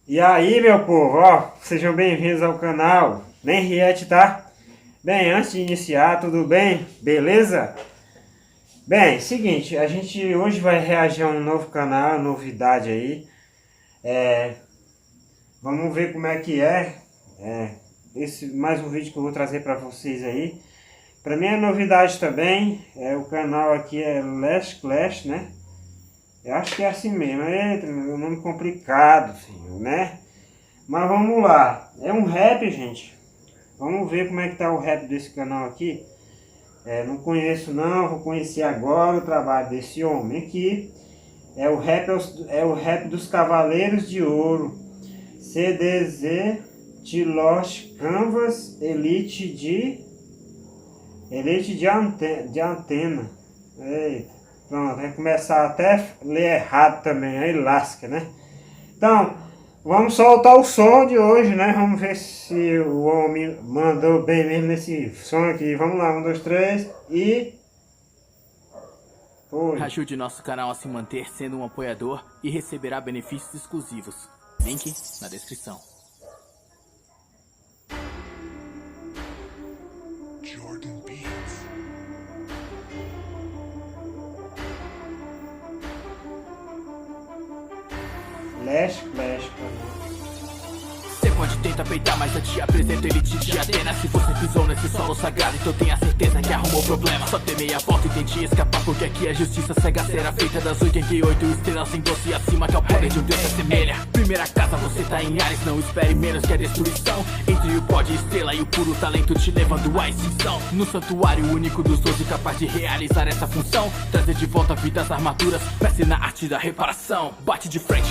E aí, meu povo, ó, sejam bem-vindos ao canal Nem React, tá? Bem, antes de iniciar, tudo bem? Beleza? Bem, seguinte, a gente hoje vai reagir a um novo canal, novidade aí. Vamos ver como é que esse mais um vídeo que eu vou trazer para vocês aí. Para mim é novidade também, o canal aqui é Last Clash, né? Eu acho que é assim mesmo, é um nome complicado, filho, né? Mas vamos lá, é um rap, gente. Vamos ver como é que tá o rap desse canal aqui. Não conheço não, vou conhecer agora o trabalho desse homem aqui. É o rap dos Cavaleiros de Ouro. CDZ de Lost Canvas Elite de Antena. Eita. Pronto, vai começar até a ler errado também, aí lasca, né? Então, vamos soltar o som de hoje, né? Vamos ver se o homem mandou bem mesmo nesse som aqui. Vamos lá, 1, 2, 3 e... Foi. Ajude nosso canal a se manter sendo um apoiador e receberá benefícios exclusivos. Link na descrição. Jordan Beats. Last Clash, cara. Você pode tentar peitar, mas eu te apresento Elite de Atena. Se você pisou nesse solo sagrado, então tenha certeza que arrumou problema. Só ter meia volta e tente escapar, porque aqui a justiça cega será feita das 88 estrelas sem doce acima, que é o poder de um Deus se assemelha. Primeira casa, você tá em Ares, não espere menos que a destruição. Entre o pó de estrela e o puro talento te levando à extinção. No santuário único dos 12 capaz de realizar essa função, trazer de volta a vida às armaduras, prece na arte da reparação. Bate de frente,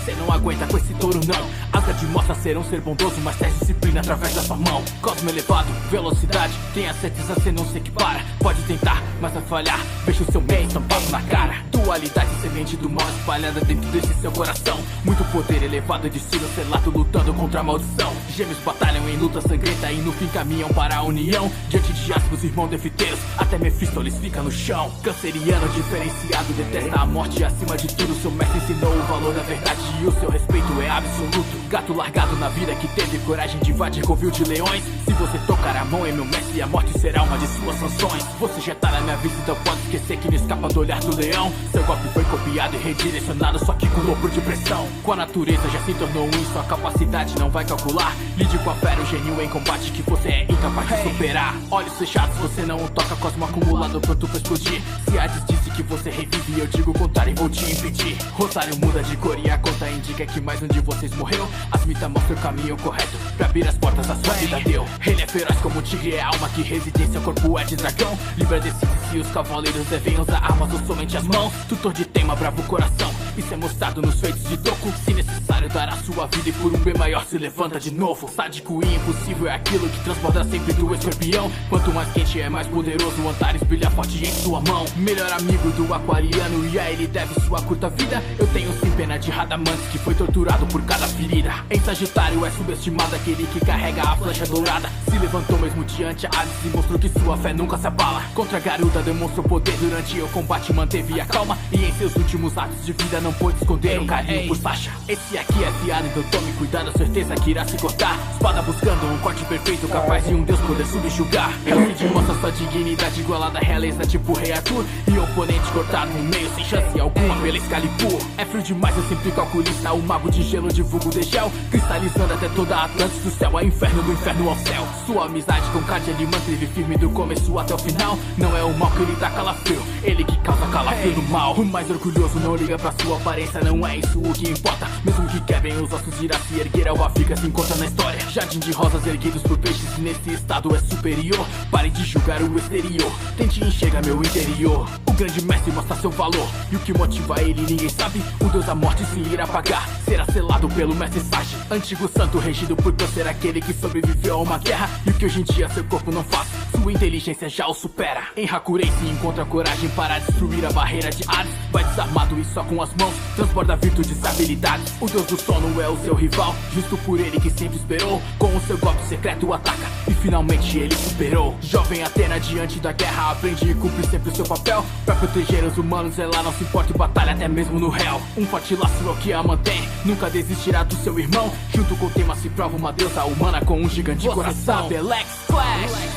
cê não aguenta com esse touro não. Asgard mostra ser um ser bondoso, mas traz disciplina através da sua mão. Cosmo elevado, velocidade, tenha certeza cê não se equipara. Pode tentar, mas vai falhar, veja o seu meio estampado na cara. Dualidade, semente do mal espalhada dentro desse seu coração. Muito poder elevado, destino selado, lutando contra a maldição. Gêmeos batalham em luta sangrenta e no fim caminham para a união. Diante de aspas, irmão defiteiros, até Mephistófeles fica no chão. Canceriano diferenciado, detesta a morte acima de tudo. Seu mestre ensinou o valor da verdade e o seu respeito é absoluto. Gato largado na vida que teve coragem de invadir covil de leões. Se você tocar a mão em meu mestre, a morte será uma de suas sanções. Você já tá na minha vista, então pode esquecer que não escapa do olhar do leão. Seu golpe foi copiado e redirecionado, só que com dobro de pressão. Com a natureza já se tornou um, sua capacidade não vai calcular. Lide com a fera, o gênio em combate que você é incapaz de superar. Olhos fechados, você não o toca, cosmo acumulado pronto pra explodir. Se Hades disse que você revive, eu digo o contrário e vou te impedir. Rosário muda de cor e a conta indica que mais um de vocês morreu. As mitas mostram o caminho correto pra abrir as portas da sua vida deu. Ele é feroz como um tigre, é alma que reside em seu corpo é de dragão. Libra decide se os cavaleiros devem usar armas ou somente as mãos. Tutor de tema, bravo coração, isso é mostrado nos feitos de Doku. Se necessário dará sua vida e por um bem maior se levanta de novo. Sádico e impossível é aquilo que transborda sempre do escorpião. Quanto mais quente é mais poderoso, o Antares brilha forte em sua mão. Melhor amigo do aquariano e a ele deve sua curta vida. Eu tenho sim pena de Radamantes que foi torturado por cada ferida. Em Sagitário é subestimado aquele que carrega a flecha dourada. Se levantou mesmo diante a Hades e mostrou que sua fé nunca se abala. Contra a Garuda demonstrou poder durante o combate, manteve a calma. E em seus últimos atos de vida não pôde esconder um carinho por Sasha. Esse aqui é fiado, então tome cuidado, certeza que irá se cortar. Espada buscando um corte perfeito, capaz de um deus poder subjugar. Hellseid mostra sua dignidade igualada à realeza tipo Rei Arthur. E o oponente cortado no meio sem chance alguma pela Excalibur. É frio demais, eu sempre calculista, o mago de gelo divulgo de gel. Cristalizando até toda a Atlantis, do céu ao inferno, do inferno ao céu. Sua amizade com Cardia ele manteve firme do começo até o final. Não é o mal que ele dá calafrio, ele que causa calafrio do mal. O mais orgulhoso não liga pra sua aparência, não é isso o que importa. Mesmo que quebrem os ossos, irá se erguer, a fica se encontra na história. Jardim de rosas erguidos por peixes e nesse estado é superior. Pare de julgar o exterior, tente enxergar meu interior. O grande mestre mostra seu valor, e o que motiva ele ninguém sabe. O deus da morte se irá pagar, será selado pelo mestre Sage. Antigo santo regido por câncer, aquele que sobreviveu a uma guerra e o que hoje em dia seu corpo não faz. sua inteligência já o supera. Em Hakurei se encontra coragem para destruir a barreira de Hades. Vai desarmado e só com as mãos transborda virtudes e habilidades. O deus do sono é o seu rival, justo por ele que sempre esperou. Com o seu golpe secreto ataca e finalmente ele superou. Jovem Atena diante da guerra aprende e cumpre sempre o seu papel. Pra proteger os humanos ela não se importa e batalha até mesmo no réu. Um forte laço é o que a mantém, nunca desistirá do seu irmão. Junto com o tema se prova uma deusa humana com um gigante coração. Lex Clash,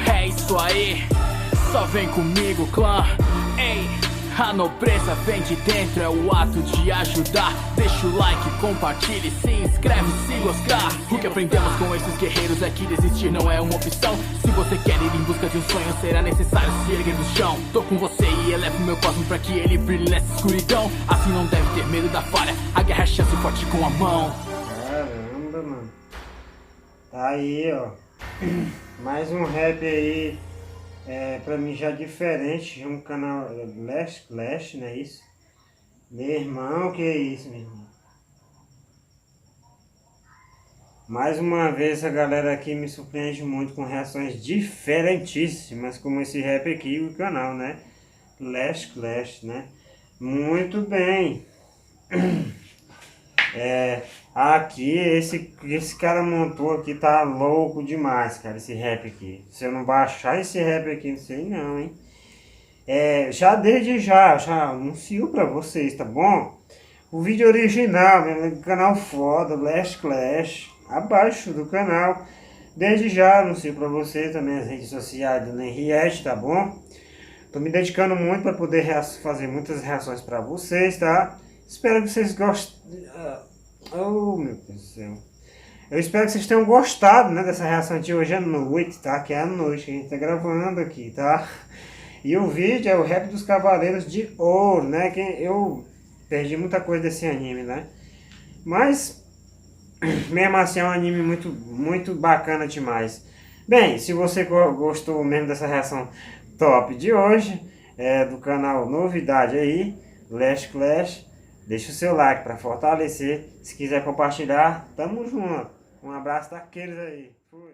é isso aí, só vem comigo clã. Ei, a nobreza vem de dentro, é o ato de ajudar. Deixa o like, compartilhe, se inscreve se gostar. O que aprendemos com esses guerreiros é que desistir não é uma opção. Se você quer ir em busca de um sonho, será necessário se erguer do chão. Tô com você e elevo meu cosmo pra que ele brilhe nessa escuridão. Assim não deve ter medo da falha, a guerra é chance forte com a mão. Caramba, mano. Tá aí, ó. Mais um rap aí. Pra mim já diferente de um canal Last Clash, não é isso? Meu irmão, que é isso, meu irmão? Mais uma vez a galera aqui me surpreende muito com reações diferentíssimas, como esse rap aqui, o canal, né? Last Clash, né? Muito bem. Aqui, esse cara montou aqui, tá louco demais, cara, esse rap aqui. Se eu não baixar esse rap aqui, não sei não, hein. Já desde já anuncio pra vocês, tá bom? O vídeo original, meu canal foda, Last Clash, abaixo do canal. Desde já anuncio pra vocês também as redes sociais do Henriette, tá bom? Tô me dedicando muito pra poder fazer muitas reações pra vocês, tá? Espero que vocês gostem. Oh, meu Deus do céu. Eu espero que vocês tenham gostado, né, dessa reação de hoje à noite, tá? Que é à noite que a gente tá gravando aqui, tá? E o vídeo é o Rap dos Cavaleiros de Ouro, né? Que eu perdi muita coisa desse anime, né? Mas, mesmo assim, é um anime muito bacana demais. Bem, se você gostou mesmo dessa reação top de hoje, do canal Novidade aí, Last Clash, deixa o seu like para fortalecer. Se quiser compartilhar, tamo junto. Um abraço daqueles aí. Fui.